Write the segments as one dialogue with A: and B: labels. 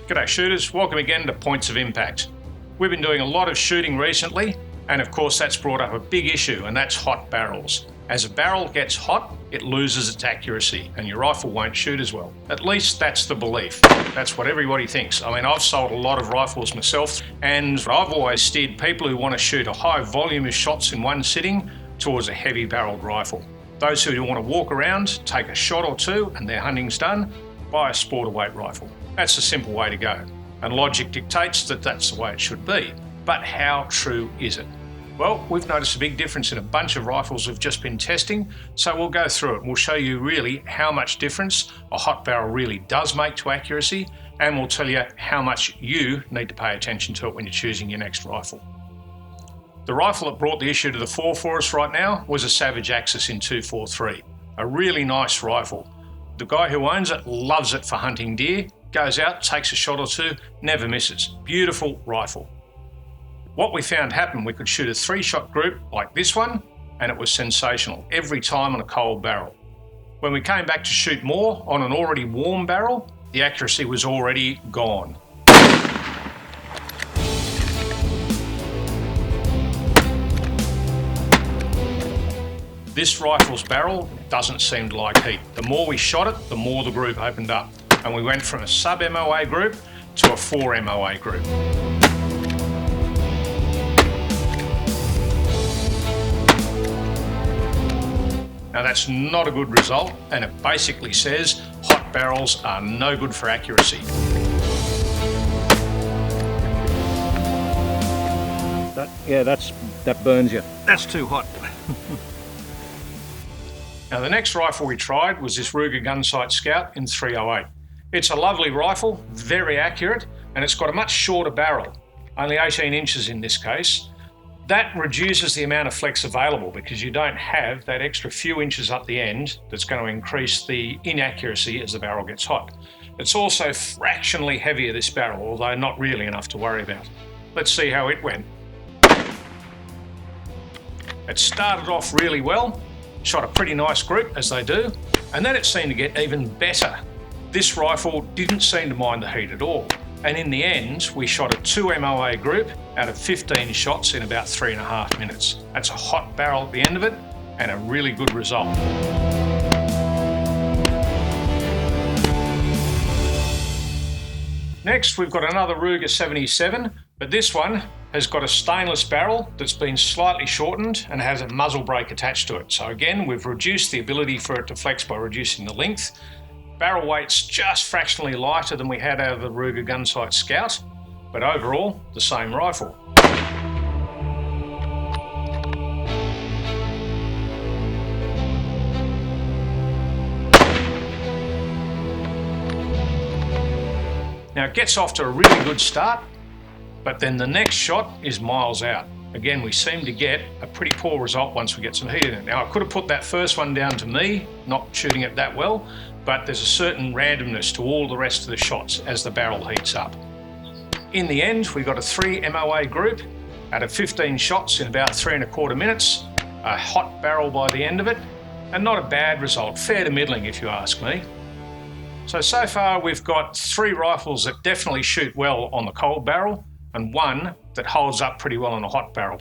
A: G'day shooters, welcome again to Points of Impact. We've been doing a lot of shooting recently, and of course that's brought up a big issue, and that's hot barrels. As a barrel gets hot, it loses its accuracy and your rifle won't shoot as well. At least that's the belief. That's what everybody thinks. I mean, I've sold a lot of rifles myself, and I've always steered people who want to shoot a high volume of shots in one sitting towards a heavy barreled rifle. Those who want to walk around, take a shot or two and their hunting's done, buy a sporter weight rifle. That's a simple way to go. And logic dictates that that's the way it should be. But how true is it? Well, we've noticed a big difference in a bunch of rifles we've just been testing, so we'll go through it. We'll show you really how much difference a hot barrel really does make to accuracy, and we'll tell you how much you need to pay attention to it when you're choosing your next rifle. The rifle that brought the issue to the fore for us right now was a Savage Axis in 243. A really nice rifle. The guy who owns it loves it for hunting deer, goes out, takes a shot or two, never misses. Beautiful rifle. What we found happened, we could shoot a 3-shot group like this one, and it was sensational every time on a cold barrel. When we came back to shoot more on an already warm barrel, the accuracy was already gone. This rifle's barrel doesn't seem to like heat. The more we shot it, the more the group opened up. And we went from a sub-MOA group to a 4 MOA group. Now that's not a good result, and it basically says hot barrels are no good for accuracy.
B: That burns you. That's too hot.
A: Now the next rifle we tried was this Ruger Gunsight Scout in 308. It's a lovely rifle, very accurate, and it's got a much shorter barrel, only 18 inches in this case. That reduces the amount of flex available because you don't have that extra few inches up the end that's going to increase the inaccuracy as the barrel gets hot. It's also fractionally heavier, this barrel, although not really enough to worry about. Let's see how it went. It started off really well, shot a pretty nice group as they do, and then it seemed to get even better. This rifle didn't seem to mind the heat at all, and in the end we shot a 2 MOA group out of 15 shots in about 3.5 minutes. That's a hot barrel at the end of it and a really good result. Next we've got another Ruger 77, but this one has got a stainless barrel that's been slightly shortened and has a muzzle brake attached to it. So again, we've reduced the ability for it to flex by reducing the length. Barrel weight's just fractionally lighter than we had out of the Ruger Gunsight Scout, but overall, the same rifle. Now it gets off to a really good start, but then the next shot is miles out. Again, we seem to get a pretty poor result once we get some heat in it. Now I could have put that first one down to me, not shooting it that well, but there's a certain randomness to all the rest of the shots as the barrel heats up. In the end, we got a 3 MOA group out of 15 shots in about 3.25 minutes, a hot barrel by the end of it, and not a bad result, fair to middling if you ask me. So far we've got 3 rifles that definitely shoot well on the cold barrel, and 1 that holds up pretty well on a hot barrel.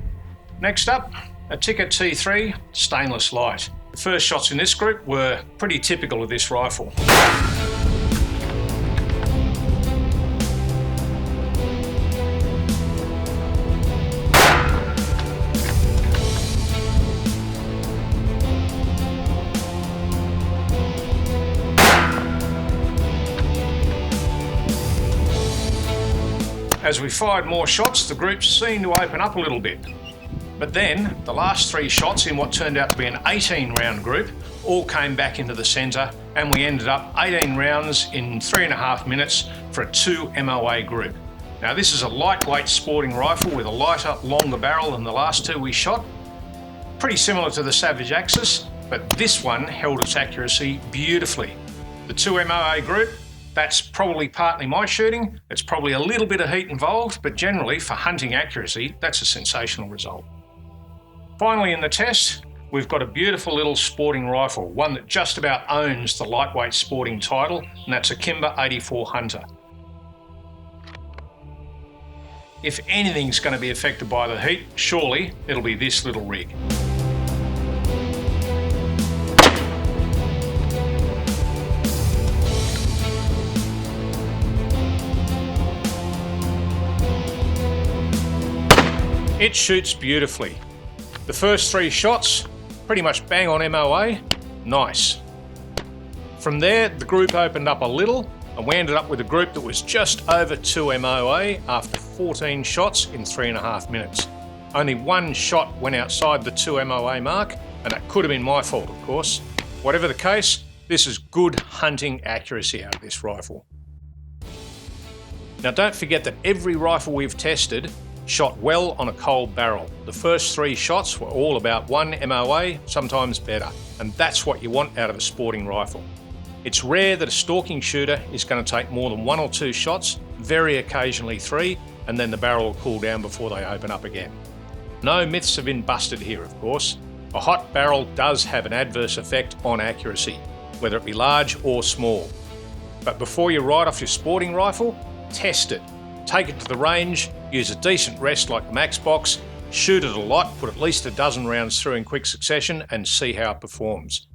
A: Next up, a Tikka T3 stainless light. The first shots in this group were pretty typical of this rifle. As we fired more shots, the groups seemed to open up a little bit. But then, the last 3 shots in what turned out to be an 18-round group all came back into the centre, and we ended up 18 rounds in 3.5 minutes for a 2 MOA group. Now this is a lightweight sporting rifle with a lighter, longer barrel than the last 2 we shot. Pretty similar to the Savage Axis, but this one held its accuracy beautifully. The 2 MOA group, that's probably partly my shooting, it's probably a little bit of heat involved, but generally for hunting accuracy, that's a sensational result. Finally in the test, we've got a beautiful little sporting rifle, one that just about owns the lightweight sporting title, and that's a Kimber 84 Hunter. If anything's going to be affected by the heat, surely it'll be this little rig. It shoots beautifully. The first 3 shots, pretty much bang on MOA, nice. From there, the group opened up a little, and we ended up with a group that was just over 2 MOA after 14 shots in 3.5 minutes. Only 1 shot went outside the 2 MOA mark, and that could have been my fault, of course. Whatever the case, this is good hunting accuracy out of this rifle. Now don't forget that every rifle we've tested shot well on a cold barrel. The first 3 shots were all about 1 MOA, sometimes better, and that's what you want out of a sporting rifle. It's rare that a stalking shooter is going to take more than 1 or 2 shots, very occasionally 3, and then the barrel will cool down before they open up again. No myths have been busted here, of course. A hot barrel does have an adverse effect on accuracy, whether it be large or small. But before you ride off your sporting rifle, test it. Take it to the range, use a decent rest like the Max box, shoot it a lot, put at least a dozen rounds through in quick succession and see how it performs.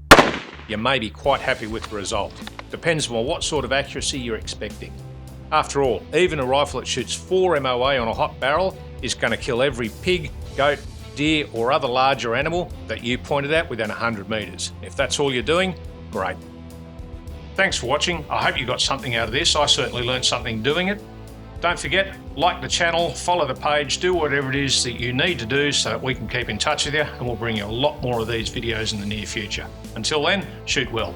A: You may be quite happy with the result. Depends on what sort of accuracy you're expecting. After all, even a rifle that shoots 4 MOA on a hot barrel is going to kill every pig, goat, deer or other larger animal that you pointed at within 100 metres. If that's all you're doing, great. Thanks for watching. I hope you got something out of this. I certainly learned something doing it. Don't forget, like the channel, follow the page, do whatever it is that you need to do so that we can keep in touch with you, and we'll bring you a lot more of these videos in the near future. Until then, shoot well.